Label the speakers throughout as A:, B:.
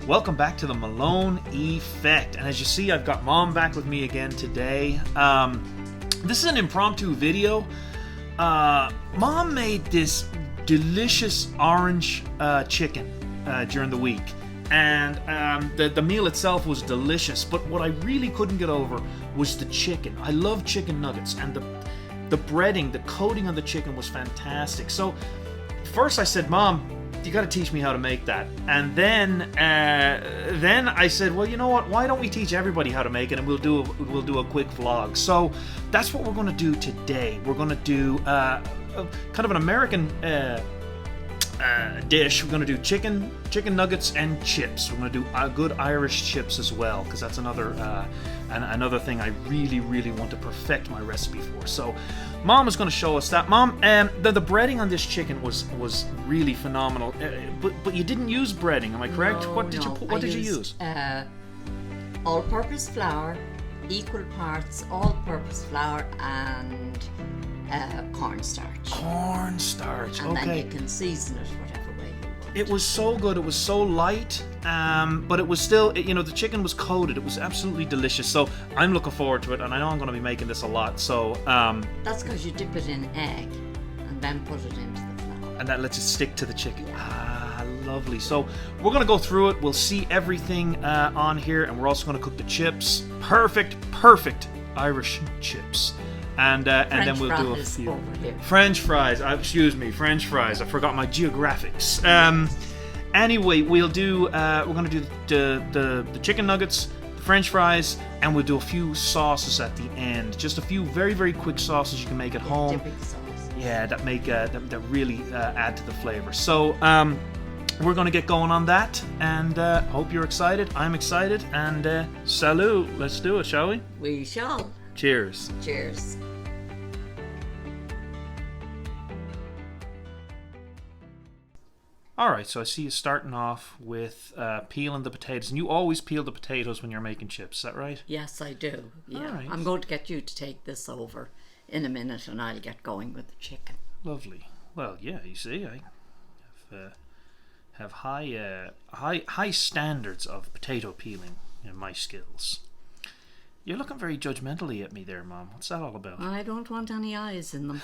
A: Welcome back to the Malone Effect. And as you see, I've got Mom back with me again today. This is an impromptu video. Mom made this delicious orange chicken during the week. And the meal itself was delicious. But what I really couldn't get over was the chicken. I love chicken nuggets. And the breading, the coating on the chicken was fantastic. So first I said, Mom, you got to teach me how to make that. And then I said, well, you know what? Why don't we teach everybody how to make it, and we'll do a quick vlog. So that's what we're going to do today. We're going to do kind of an American dish. We're going to do chicken nuggets and chips. We're going to do good Irish chips as well, because that's another thing I really want to perfect my recipe for. So Mom is going to show us that. Mom, the breading on this chicken was really phenomenal. But you didn't use breading, am I correct?
B: No,
A: What did you use?
B: All-purpose flour, equal parts all-purpose flour and cornstarch.
A: Cornstarch.
B: And
A: okay.
B: then you can season it whatever way you want.
A: It was so good. It was so light, but it was still, the chicken was coated. It was absolutely delicious. So I'm looking forward to it, and I know I'm going to be making this a lot. So
B: that's because you dip it in egg and then put it into the flour.
A: And that lets it stick to the chicken.
B: Yeah.
A: Lovely. So we're going to go through it. We'll see everything on here, and we're also going to cook the chips. Perfect Irish chips. And then we'll do a few French fries. French fries. I forgot my geographics. Anyway, we'll do. We're going to do the chicken nuggets, the French fries, and we'll do a few sauces at the end. Just a few very quick sauces you can make at home.
B: Dipping sauce.
A: Yeah, that make that really add to the flavor. So we're going to get going on that, and hope you're excited. I'm excited, and salut. Let's do it, shall we?
B: We shall.
A: Cheers.
B: Cheers.
A: Alright, so I see you starting off with peeling the potatoes. And you always peel the potatoes when you're making chips, is that right?
B: Yes, I do. Yeah.
A: Right.
B: I'm going to get you to take this over in a minute, and I'll get going with the chicken.
A: Lovely. Well, yeah, you see, I have high standards of potato peeling in my skills. You're looking very judgmentally at me there, Mom. What's that all about?
B: I don't want any eyes in them.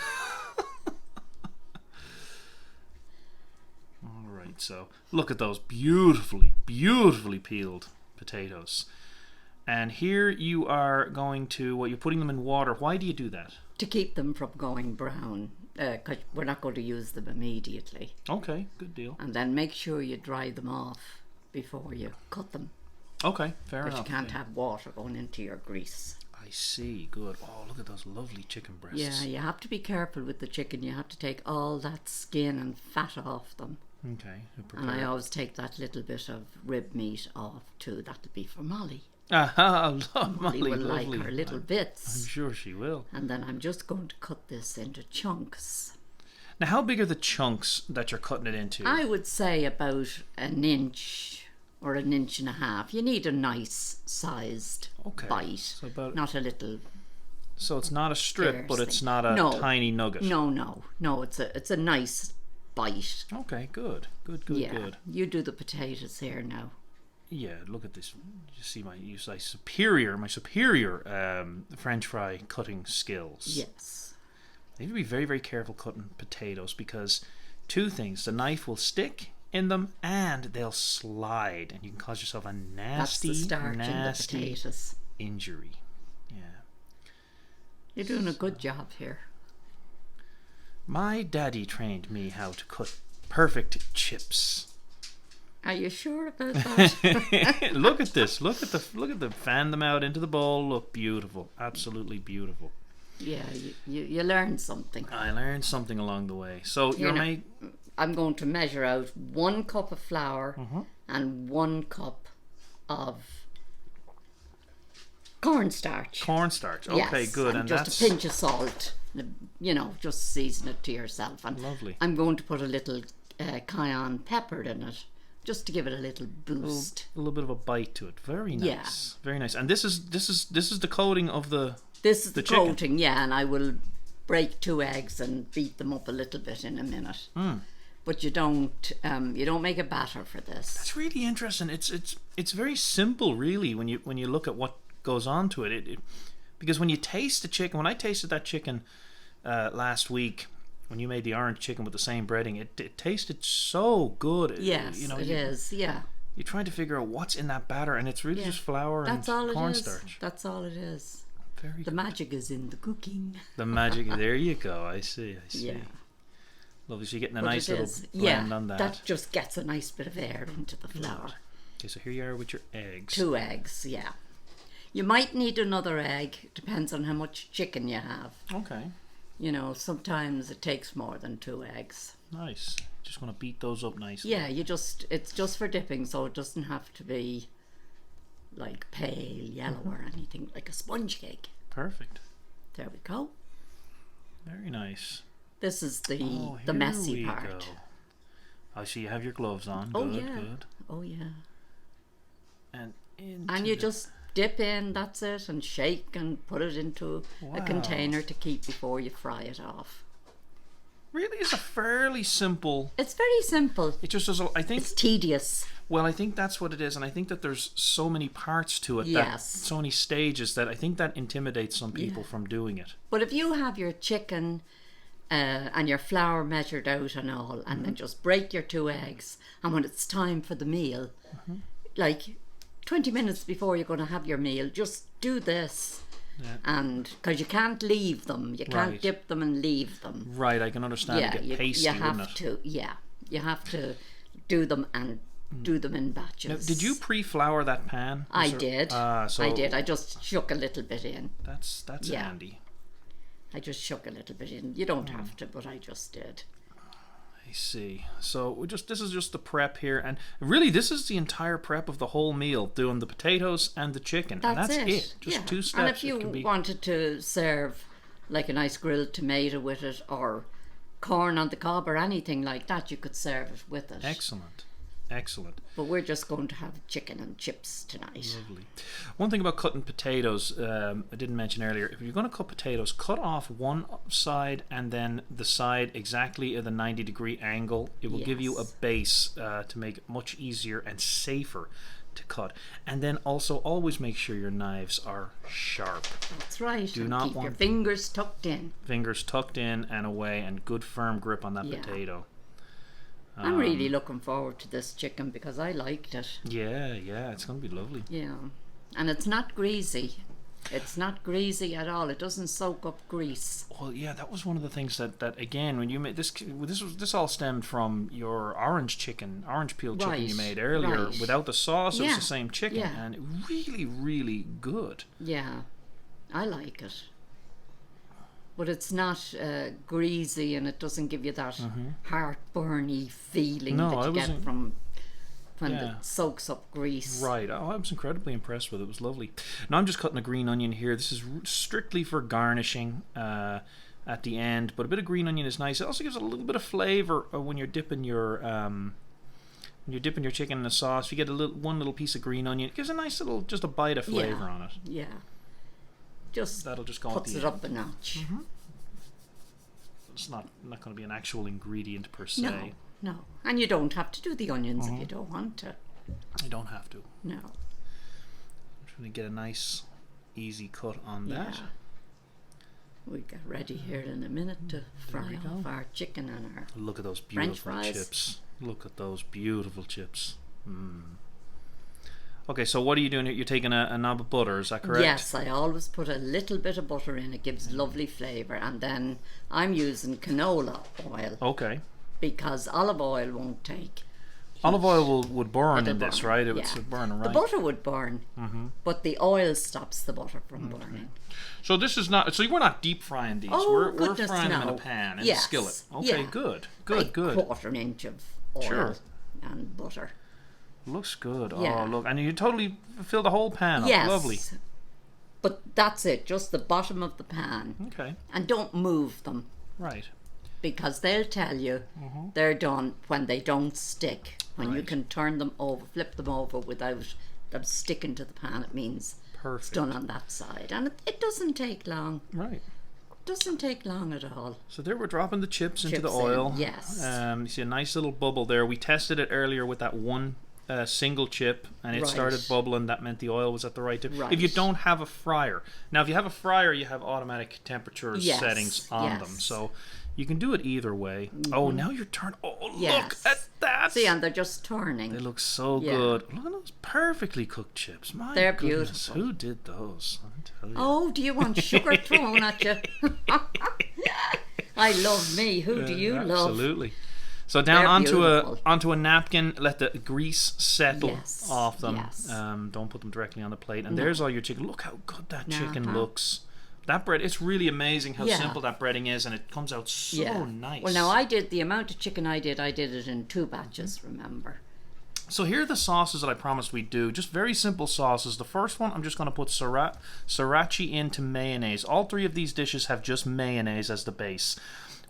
A: Alright, so look at those beautifully peeled potatoes. And here you are going to, you're putting them in water. Why do you do that?
B: To keep them from going brown, because we're not going to use them immediately.
A: Okay, good deal.
B: And then make sure you dry them off before you cut them.
A: Okay, fair enough.
B: But you can't have water going into your grease.
A: I see, good. Oh, look at those lovely chicken breasts.
B: Yeah, you have to be careful with the chicken. You have to take all that skin and fat off them.
A: Okay.
B: And I always take that little bit of rib meat off too. That'll be for Molly.
A: I love
B: Molly will
A: lovely.
B: like her little bits.
A: I'm sure she will.
B: And then I'm just going to cut this into chunks.
A: Now, how big are the chunks that you're cutting it into?
B: I would say about an inch or an inch and a half. You need a nice sized bite,
A: so
B: not a little.
A: So it's not a strip, but it's not a tiny nugget.
B: No. It's a nice bite.
A: Okay, good.
B: You do the potatoes here now.
A: Yeah, look at this. You see my superior French fry cutting skills.
B: Yes.
A: You need to be very careful cutting potatoes, because two things: the knife will stick in them and they'll slide, and you can cause yourself a nasty injury. Yeah.
B: You're doing a good job here.
A: My daddy trained me how to cut perfect chips.
B: Are you sure about that?
A: Look at this. Look at them. Fan them out into the bowl. Look beautiful. Absolutely beautiful.
B: Yeah, you learned something.
A: I learned something along the way. So
B: I'm going to measure out 1 cup of flour and 1 cup of cornstarch.
A: Okay,
B: yes,
A: good.
B: And just a pinch of salt. Just season it to yourself. And
A: lovely.
B: I'm going to put a little cayenne pepper in it, just to give it a little boost.
A: A little bit of a bite to it. Very nice.
B: Yeah.
A: Very nice. And this is the coating of the.
B: This is the
A: chicken.
B: coating, yeah. And I will break 2 eggs and beat them up a little bit in a minute. but you don't make a batter for this.
A: That's really interesting. It's very simple, really, when you look at what goes on to it. Because when you taste the chicken, when I tasted that chicken last week, when you made the orange chicken with the same breading, it tasted so good.
B: Yes, it is. Yeah.
A: You're trying to figure out what's in that batter, and it's really just flour and cornstarch.
B: That's all it is.
A: Very
B: the magic is in the cooking.
A: The magic. There you go. I see.
B: Yeah.
A: Lovely. So you're getting a nice little blend on that.
B: That just gets a nice bit of air into the flour.
A: Okay, so here you are with your eggs.
B: 2 eggs, yeah. You might need another egg. Depends on how much chicken you have.
A: Okay.
B: You know, sometimes it takes more than 2 eggs.
A: Nice. Just want to beat those up nicely.
B: Yeah, it's just for dipping, so it doesn't have to be like pale yellow or anything, like a sponge cake.
A: Perfect.
B: There we go.
A: Very nice.
B: This is the messy part.
A: Go. I see you have your gloves on.
B: Oh,
A: good,
B: yeah.
A: Good.
B: Oh, yeah.
A: And
B: you just dip in, that's it, and shake and put it into a container to keep before you fry it off.
A: Really is a fairly simple...
B: It's very simple.
A: It just does... I think...
B: It's tedious.
A: Well, I think that's what it is, and I think that there's so many parts to it, so many stages, that I think that intimidates some people from doing it.
B: But if you have your chicken and your flour measured out and all, and then just break your 2 eggs, and when it's time for the meal, like 20 minutes before you're going to have your meal, just do this. Yeah. And because you can't leave them, you can't dip them and leave them.
A: Right, I can understand.
B: Yeah,
A: it get pasty,
B: you have to. Yeah, you have to do them and do them in batches.
A: Now, did you pre-flour that pan?
B: I did. I did. I just shook a little bit in.
A: That's handy.
B: I just shook a little bit in. You don't have to, but I just did.
A: I see. So this is just the prep here, and really this is the entire prep of the whole meal, doing the potatoes and the chicken. That's it. Just 2 steps.
B: And if you wanted to serve like a nice grilled tomato with it, or corn on the cob or anything like that, you could serve it with it.
A: Excellent.
B: But we're just going to have chicken and chips tonight.
A: Lovely. One thing about cutting potatoes, I didn't mention earlier, if you're going to cut potatoes, cut off one side and then the side exactly at the 90-degree angle. It will give you a base to make it much easier and safer to cut. And then also always make sure your knives are sharp.
B: That's right.
A: Do not
B: keep
A: want
B: your fingers tucked in.
A: Fingers tucked in and away, and good firm grip on that potato.
B: I'm really looking forward to this chicken because I liked it.
A: Yeah, it's going to be lovely.
B: Yeah, and it's not greasy. It's not greasy at all. It doesn't soak up grease.
A: Well, yeah, that was one of the things that again, when you made this all stemmed from your orange peel chicken you made earlier. Without the sauce, it was the same chicken, and really, really good.
B: Yeah, I like it. But it's not greasy, and it doesn't give you that heartburny feeling that you get from when it soaks up grease.
A: Right. Oh, I was incredibly impressed with it. It was lovely. Now I'm just cutting a green onion here. This is strictly for garnishing at the end, but a bit of green onion is nice. It also gives it a little bit of flavor when you're dipping your chicken in the sauce. If you get one little piece of green onion, it gives a nice little, just a bite of flavor on it.
B: Yeah.
A: That'll just go
B: puts it up a notch.
A: It's not going to be an actual ingredient per se.
B: No, and you don't have to do the onions if you don't want to.
A: You don't have to.
B: No.
A: I'm trying to get a nice, easy cut on that.
B: We get ready here in a minute to fry off our chicken and our
A: Look at those beautiful
B: French fries.
A: chips. Look at those beautiful chips. Okay, so what are you doing here? You're taking a knob of butter, is that correct?
B: Yes, I always put a little bit of butter in. It gives lovely flavour. And then I'm using canola oil.
A: Okay.
B: Because olive oil won't take heat.
A: Olive oil would burn in this, right? It would burn, right?
B: The butter would burn, but the oil stops the butter from burning.
A: So this is not... So we're not deep frying these.
B: Oh,
A: we're frying them in a pan, in a skillet. Okay, good.
B: Like quarter inch of oil and butter.
A: Looks good. Oh, look. And you totally fill the whole pan up.
B: Yes.
A: Lovely.
B: But that's it. Just the bottom of the pan.
A: Okay.
B: And don't move them.
A: Right.
B: Because they'll tell you they're done when they don't stick. When you can turn them over, flip them over without them sticking to the pan, it means it's done on that side. And it doesn't take long.
A: Right.
B: Doesn't take long at all.
A: So there we're dropping the chips into the
B: Chips
A: oil.
B: in, yes.
A: You see a nice little bubble there. We tested it earlier with that one single chip, and it
B: Right.
A: started bubbling. That meant the oil was at the right tip.
B: Right.
A: If you don't have a fryer, now if you have a fryer, you have automatic temperature
B: Yes,
A: settings on them,
B: yes.
A: so you can do it either way. Oh, now you're turning. Oh, look
B: Yes.
A: at that!
B: See, and they're just turning.
A: They look so
B: Yeah.
A: good. Look at those perfectly cooked chips. My
B: They're
A: goodness,
B: beautiful.
A: who did those? I tell you.
B: Oh, do you want sugar thrown at you? I love me. Who do you love?
A: Absolutely. So down
B: They're beautiful.
A: onto a napkin. Let the grease settle
B: Yes,
A: off them.
B: yes.
A: Don't put them directly on the plate. And
B: No.
A: there's all your chicken. Look how good that chicken
B: Uh-huh.
A: looks. That bread. It's really amazing how
B: Yeah.
A: simple that breading is, and it comes out so
B: Yeah.
A: nice.
B: Well, now I did the amount of chicken I did it in 2 batches, remember?
A: So here are the sauces that I promised we'd do. Just very simple sauces. The first one, I'm just going to put sriracha into mayonnaise. All 3 of these dishes have just mayonnaise as the base.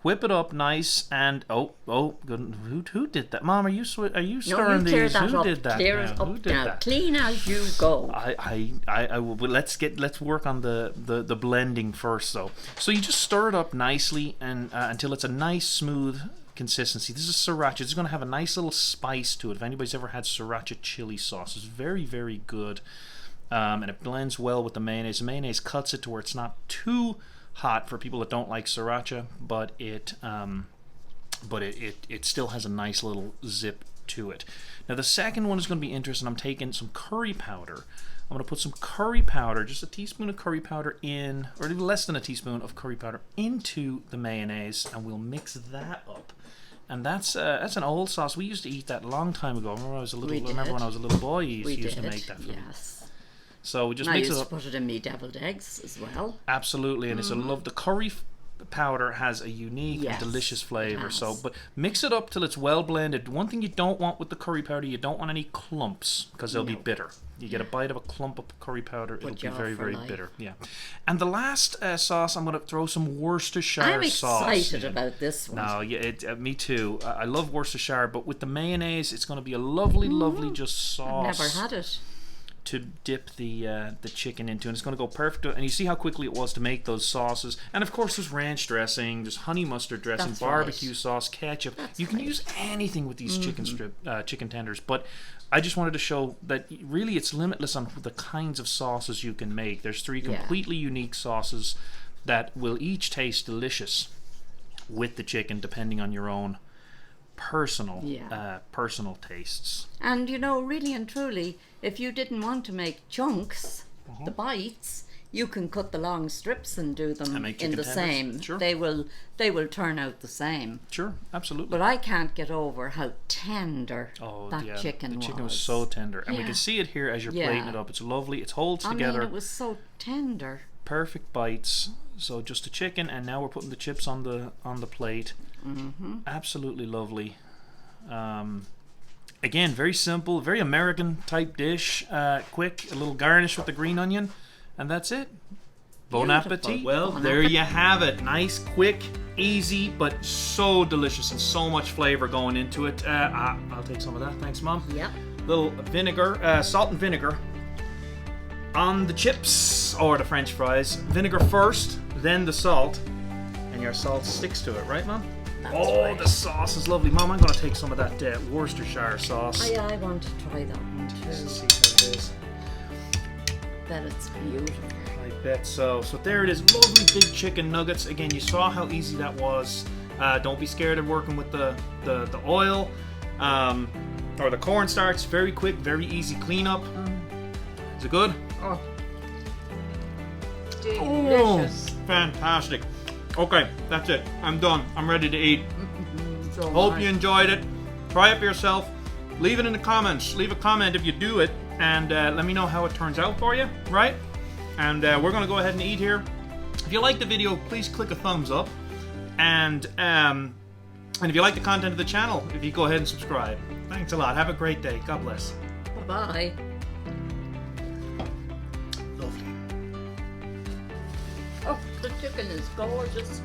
A: Whip it up nice and good. Who did that? Mom, are you stirring
B: No, you clear
A: these?
B: that
A: Who
B: up.
A: did that?
B: Clear
A: now?
B: it
A: Who
B: up
A: did
B: now.
A: that?
B: Clean as you go.
A: I will. But let's work on the blending first though. So you just stir it up nicely and until it's a nice smooth consistency. This is sriracha. It's going to have a nice little spice to it. If anybody's ever had sriracha chili sauce, it's very, very good. And it blends well with the mayonnaise. The mayonnaise cuts it to where it's not too hot for people that don't like sriracha, but it still has a nice little zip to it. Now the second one is going to be interesting. I'm taking some curry powder. I'm going to put some curry powder, just a teaspoon of curry powder in, or even less than a teaspoon of curry powder into the mayonnaise, and we'll mix that up. And that's an old sauce. We used to eat that a long time ago. Remember when I was a little boy, he used to make that for me.
B: Yes.
A: So we just
B: And I
A: mix
B: used
A: it
B: to
A: up.
B: put it in me deviled eggs as well.
A: Absolutely, and it's a love. The curry powder has a unique
B: Yes,
A: and delicious
B: it
A: flavor.
B: has.
A: So, but mix it up till it's well blended. One thing you don't want with the curry powder, you don't want any clumps because they'll be bitter. You get a bite of a clump of curry powder, it'll be
B: you off
A: very,
B: for
A: very
B: life.
A: bitter. Yeah. And the last sauce, I'm going to throw some Worcestershire
B: I'm
A: sauce.
B: excited
A: in.
B: about this one.
A: No, yeah, me too. I love Worcestershire, but with the mayonnaise, it's going to be a lovely, lovely just sauce.
B: Never had it.
A: To dip the chicken into, and it's going to go perfect. And you see how quickly it was to make those sauces. And of course, there's ranch dressing, there's honey mustard dressing,
B: That's
A: barbecue
B: right.
A: sauce, ketchup. You can
B: right.
A: use anything with these chicken tenders. But I just wanted to show that really it's limitless on the kinds of sauces you can make. There's 3 completely unique sauces that will each taste delicious with the chicken, depending on your own personal tastes.
B: And you know, really and truly, if you didn't want to make chunks, the bites, you can cut the long strips and do them
A: And make
B: in
A: chicken
B: the
A: tenders.
B: same.
A: Sure.
B: They will turn out the same.
A: Sure, absolutely.
B: But I can't get over how tender that chicken was.
A: The chicken was so tender. And we
B: Yeah.
A: can see it here as you're plating it up. It's lovely. It holds
B: I
A: together.
B: mean, it was so tender.
A: Perfect bites. So just the chicken, and now we're putting the chips on the plate. Absolutely lovely. Again, very simple, very American type dish. Quick, a little garnish with the green onion, and that's it. Bon
B: Beautiful.
A: appetit. Well,
B: Bon
A: there you have it. Nice, quick, easy, but so delicious and so much flavor going into it. I'll take some of that. Thanks, Mom.
B: Yep.
A: Little vinegar, salt and vinegar on the chips or the French fries. Vinegar first, then the salt, and your salt sticks to it, right, Mom?
B: That's
A: oh,
B: right.
A: the sauce is lovely. Mom, I'm going to take some of that Worcestershire sauce.
B: I want to try that one
A: Let's
B: too.
A: see how it is.
B: Bet it's beautiful.
A: I bet so. So there it is, lovely big chicken nuggets. Again, you saw how easy that was. Don't be scared of working with the oil or the cornstarch. Very quick, very easy cleanup. Is it good?
B: Oh,
A: Oh,
B: delicious.
A: fantastic. Okay, that's it. I'm done. I'm ready to eat.
B: So
A: Hope
B: nice.
A: you enjoyed it. Try it for yourself. Leave it in the comments. Leave a comment if you do it, and let me know how it turns out for you, right? And we're going to go ahead and eat here. If you like the video, please click a thumbs up. And if you like the content of the channel, if you go ahead and subscribe. Thanks a lot. Have a great day. God bless.
B: Bye-bye.
A: Lovely.
B: Oh, the chicken is gorgeous.